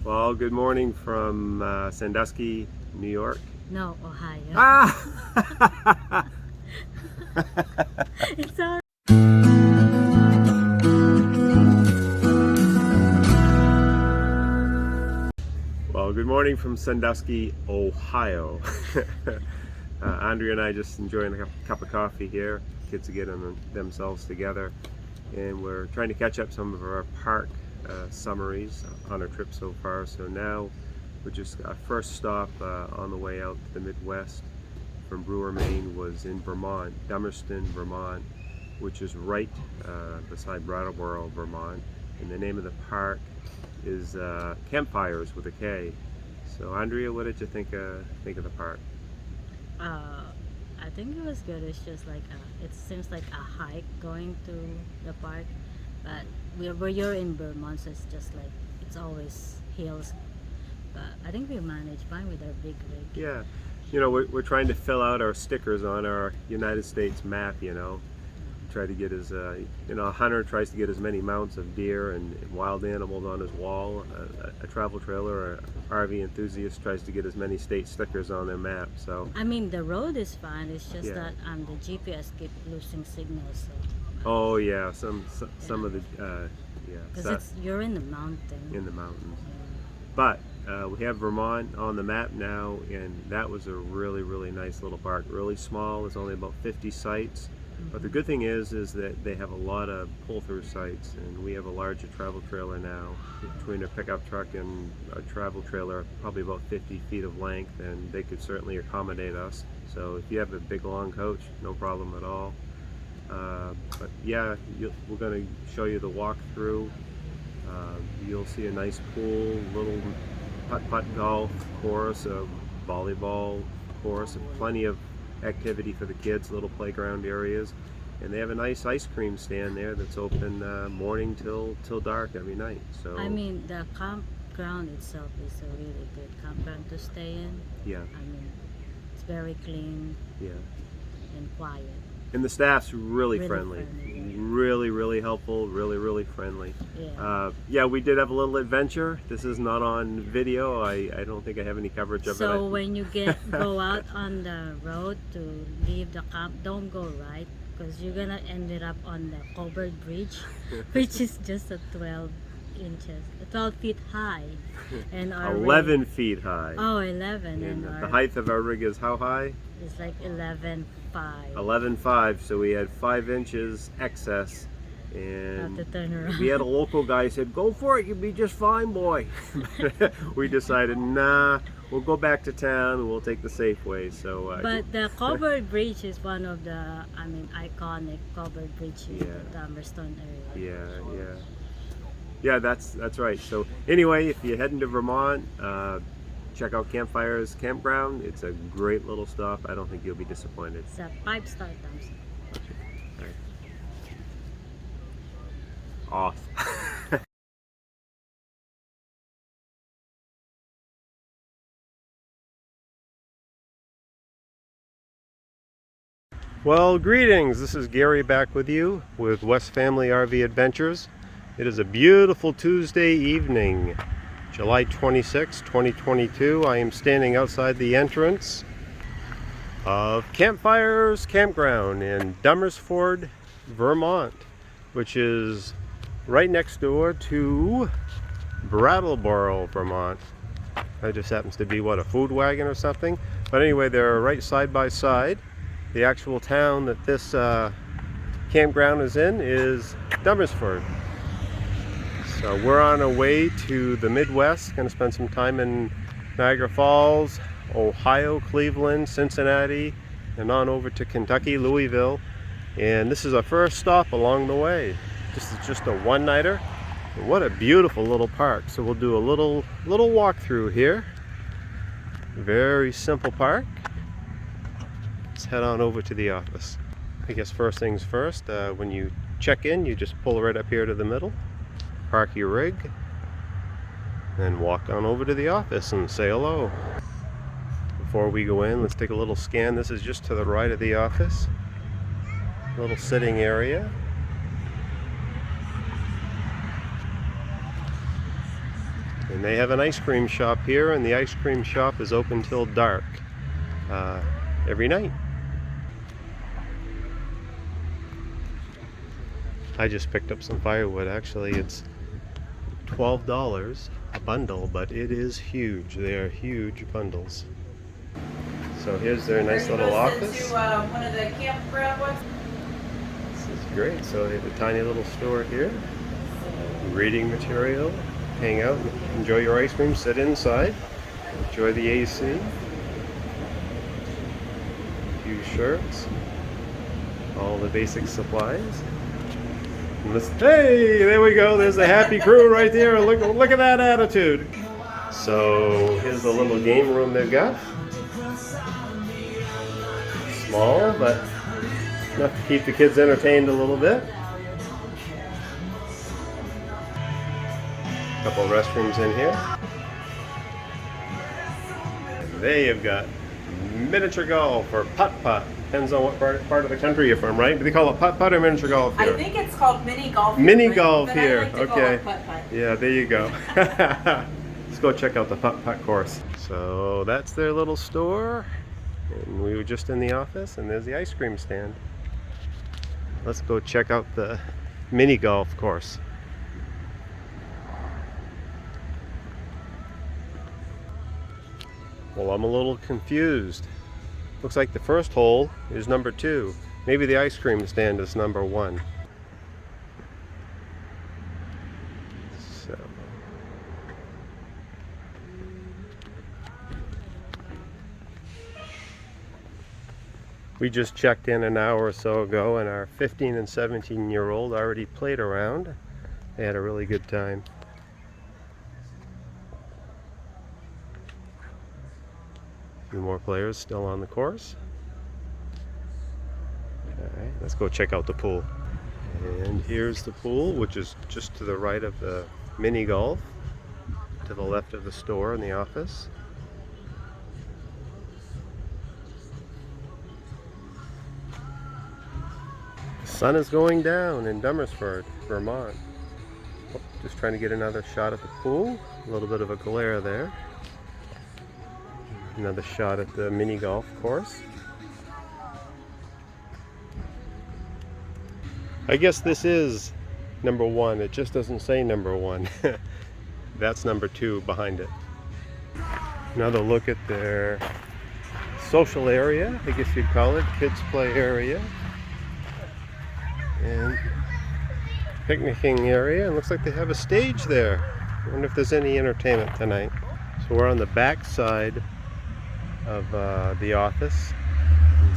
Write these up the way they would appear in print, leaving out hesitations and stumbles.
Well, good morning from Sandusky, New York. No, Ohio. Ah! It's all Well, good morning from Sandusky, Ohio. Andrea and I just enjoying a cup of coffee here. Kids are getting themselves together, and we're trying to catch up some of our park summaries on our trip so far. So now we're just our first stop on the way out to the Midwest from Brewer, Maine was in Vermont, Dummerston, Vermont, which is right beside Brattleboro, Vermont. And the name of the park is Campfires with a K. So Andrea, what did you think of the park? I think it was good. It's just like it seems like a hike going to the park, but where you're in Vermont, so it's just like it's always hills. But I think we managed fine with our big rig. Yeah, you know, we're trying to fill out our stickers on our United States map, you know. Try to get his, a hunter tries to get as many mounts of deer and wild animals on his wall. A travel trailer or RV enthusiast tries to get as many state stickers on their map. So I mean, the road is fine. It's just yeah. that the GPS keep losing signals. So, Oh yeah, some of the because you're in the mountain. in the mountains. But we have Vermont on the map now, and that was a really nice little park. Really small. There's only about 50 sites. But the good thing is that they have a lot of pull-through sites, and we have a larger travel trailer now. Between a pickup truck and a travel trailer, probably about 50 feet of length, and they could certainly accommodate us. So if you have a big long coach, no problem at all. But yeah, we're going to show you the walkthrough. You'll see a nice pool, little putt-putt golf course, a volleyball course, and plenty of activity for the kids, little playground areas, and they have a nice ice cream stand there that's open morning till dark every night. So I mean, the campground itself is a really good campground to stay in. yeah, I mean, it's very clean yeah, and quiet. and the staff's really friendly. Yeah. Really helpful, really friendly. Yeah. Yeah, we did have a little adventure. This is not on video. I don't think I have any coverage of it. So when you go out on the road to leave the camp, don't go right, because you're gonna end it up on the covered bridge, which is just a 12 feet high, and our 11 rig, feet high. oh 11, And and the height of our rig is how high? it's like 11.5. 11.5, so we had 5 inches excess, Have and to turn around. we had a local guy who said, "Go for it, you'll be just fine, boy." We decided, nah, we'll go back to town and we'll take the safe way. So But the covered bridge is one of the, iconic covered bridge in Yeah. the Dummerston area. yeah, that's right. So anyway, if you're heading to Vermont, check out Campfires Campground. It's a great little stop. I don't think you'll be disappointed. It's a 5-star thumbs up. Off. Well, greetings. This is Gary back with you with West Family RV Adventures. It is a beautiful Tuesday evening, July 26, 2022. I am standing outside the entrance of Campfires Campground in Dummersford, Vermont, which is right next door to Brattleboro, Vermont. That just happens to be, what, a food wagon or something? But anyway, they're right side by side. The actual town that this campground is in is Dummersford. So we're on our way to the Midwest. Going to spend some time in Niagara Falls, Ohio, Cleveland, Cincinnati, and on over to Kentucky, Louisville. And this is our first stop along the way. This is just a one-nighter. What a beautiful little park. So we'll do a little walkthrough here. Very simple park. Let's head on over to the office. I guess first things first, when you check in, you just pull right up here to the middle, park your rig, then walk on over to the office and say hello. Before we go in, let's take a little scan. This is just to the right of the office. A little sitting area. And they have an ice cream shop here, and the ice cream shop is open till dark every night. I just picked up some firewood. Actually, it's $12 a bundle, but it is huge. They are huge bundles. So here's their nice little office. To one of the campground ones. This is great. So they have a tiny little store here. Reading material. Hang out, enjoy your ice cream, sit inside, enjoy the AC. A few shirts. All the basic supplies. Hey, there we go. There's the happy crew right there. Look at that attitude. So here's the little game room they've got. Small, but enough to keep the kids entertained a little bit. Couple of restrooms in here. And they have got miniature golf or putt-putt. Depends on what part of the country you're from, right? Do they call it putt-putt or miniature golf here? I think it's called mini golf. Mini golf but here. I like to call Okay. it putt-putt. Yeah, there you go. Let's go check out the putt-putt course. So that's their little store. And we were just in the office, and there's the ice cream stand. Let's go check out the mini golf course. Well, I'm a little confused. Looks like the first hole is number 2. Maybe the ice cream stand is number 1. So. We just checked in an hour or so ago, and our 15 and 17-year-old already played around. They had a really good time. A few more players still on the course. Okay, let's go check out the pool. And here's the pool, which is just to the right of the mini golf, to the left of the store and the office. The sun is going down in Dummersford, Vermont. Oh, just trying to get another shot at the pool. A little bit of a glare there. Another shot at the mini golf course. I guess this is number 1. It just doesn't say number 1. That's number 2 behind it. Another look at their social area, I guess you'd call it, kids play area. And picnicking area. And looks like they have a stage there. I wonder if there's any entertainment tonight. So we're on the back side of the office.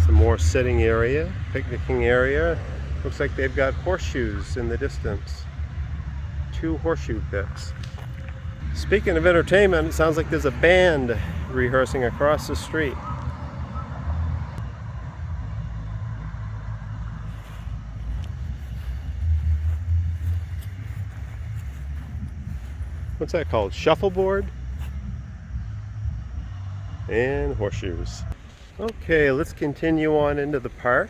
Some more sitting area, picnicking area. Looks like they've got horseshoes in the distance. 2 horseshoe pits. Speaking of entertainment, it sounds like there's a band rehearsing across the street. What's that called? Shuffleboard? And horseshoes. Okay, let's continue on into the park.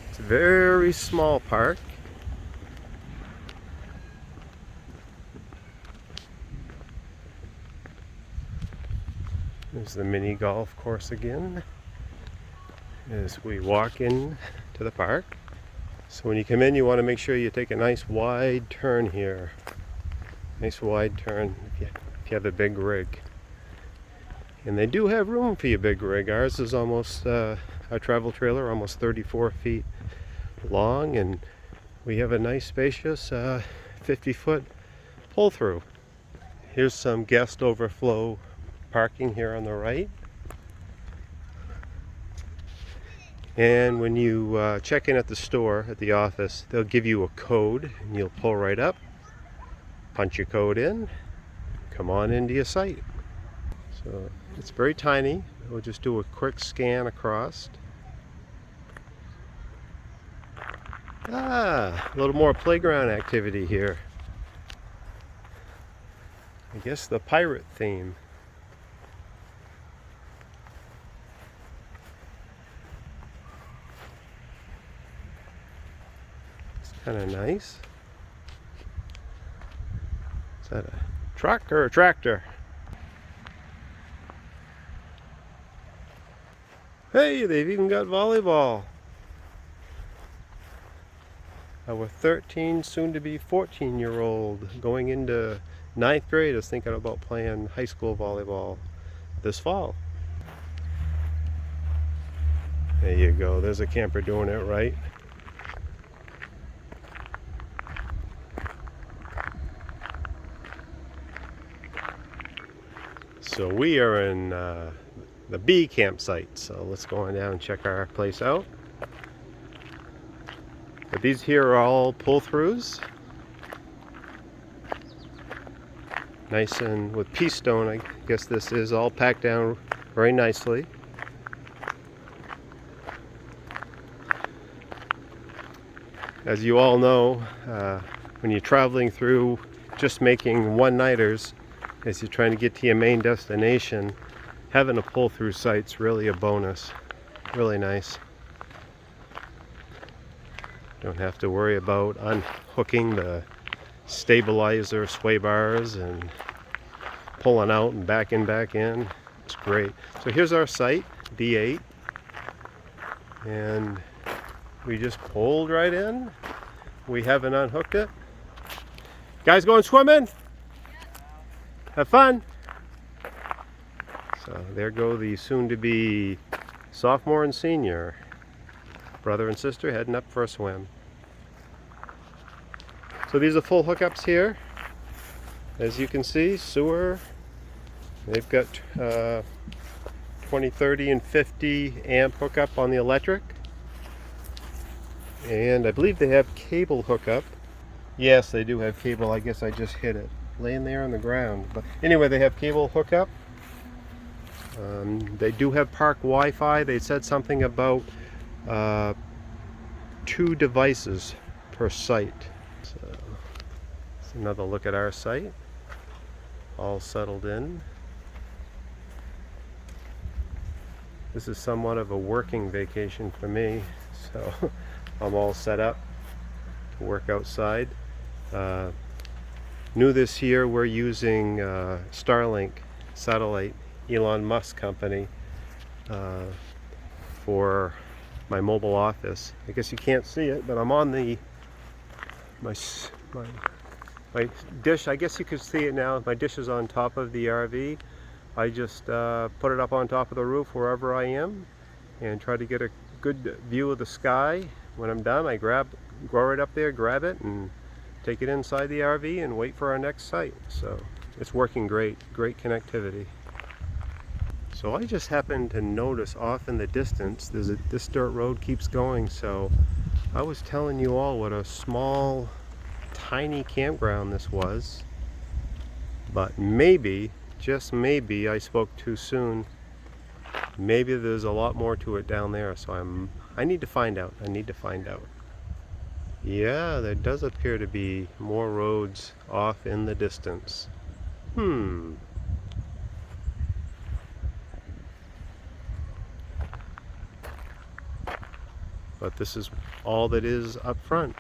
It's a very small park. There's the mini golf course again as we walk in to the park. So when you come in, you want to make sure you take a nice wide turn here. Nice wide turn if you have a big rig. And they do have room for your big rig. Ours is almost, our travel trailer, almost 34 feet long, and we have a nice spacious 50-foot pull-through. Here's some guest overflow parking here on the right. And when you check in at the store, at the office, they'll give you a code, and you'll pull right up, punch your code in, come on into your site. So it's very tiny. We'll just do a quick scan across. A little more playground activity here. I guess the pirate theme. It's kind of nice. that a truck or a tractor? Hey, they've even got volleyball. Our 13, soon to be 14-year-old going into 9th grade is thinking about playing high school volleyball this fall. There you go. There's a camper doing it right. So we are in the B campsite. So let's go on down and check our place out. But these here are all pull-throughs. Nice and with pea stone. I guess this is all packed down very nicely. As you all know, when you're traveling through just making one-nighters, as you're trying to get to your main destination, having a pull-through site's really a bonus. Really nice. Don't have to worry about unhooking the stabilizer sway bars and pulling out and back in. It's great. So here's our site, D8, and we just pulled right in. We haven't unhooked it. Guys going swimming? Have fun. So there go the soon-to-be sophomore and senior, brother and sister, heading up for a swim. So these are full hookups here. As you can see, sewer. They've got 20, 30, and 50 amp hookup on the electric. And I believe they have cable hookup. Yes, they do have cable. I guess I just hit it. Laying there on the ground. But anyway, they have cable hookup. They do have park Wi-Fi. They said something about 2 devices per site. So it's another look at our site. All settled in. This is somewhat of a working vacation for me, so I'm all set up to work outside. New this year, we're using Starlink satellite, Elon Musk company, for my mobile office. I guess you can't see it, but I'm on my dish. I guess you could see it now. My dish is on top of the RV. I just put it up on top of the roof wherever I am and try to get a good view of the sky. When I'm done, I go right up there, grab it, and take it inside the RV and wait for our next site. So it's working great connectivity. So I just happened to notice off in the distance, this dirt road keeps going. So I was telling you all what a small, tiny campground this was, but maybe, just maybe, I spoke too soon. Maybe there's a lot more to it down there. So I need to find out. Yeah, there does appear to be more roads off in the distance. But this is all that is up front.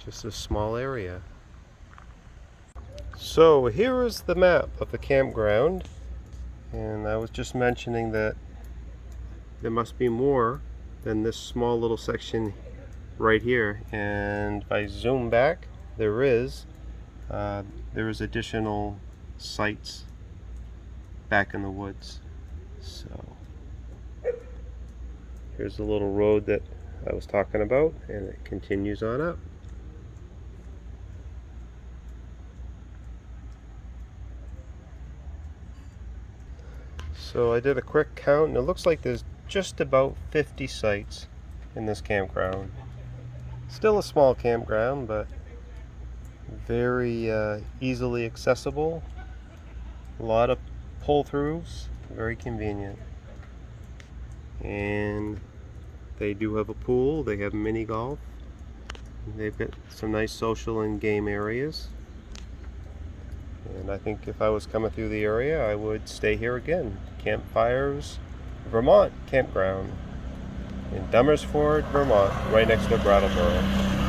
Just a small area. So here is the map of the campground. And I was just mentioning that there must be more than this small little section right here. And if I zoom back, there is additional sites back in the woods. So here's the little road that I was talking about, and it continues on up. So I did a quick count, and it looks like there's just about 50 sites in this campground. Still a small campground, but very easily accessible. A lot of pull-throughs, very convenient. And they do have a pool, they have mini golf, they've got some nice social and game areas. And I think if I was coming through the area, I would stay here again. Campfires, Vermont Campground in Dummersford, Vermont, right next to Brattleboro.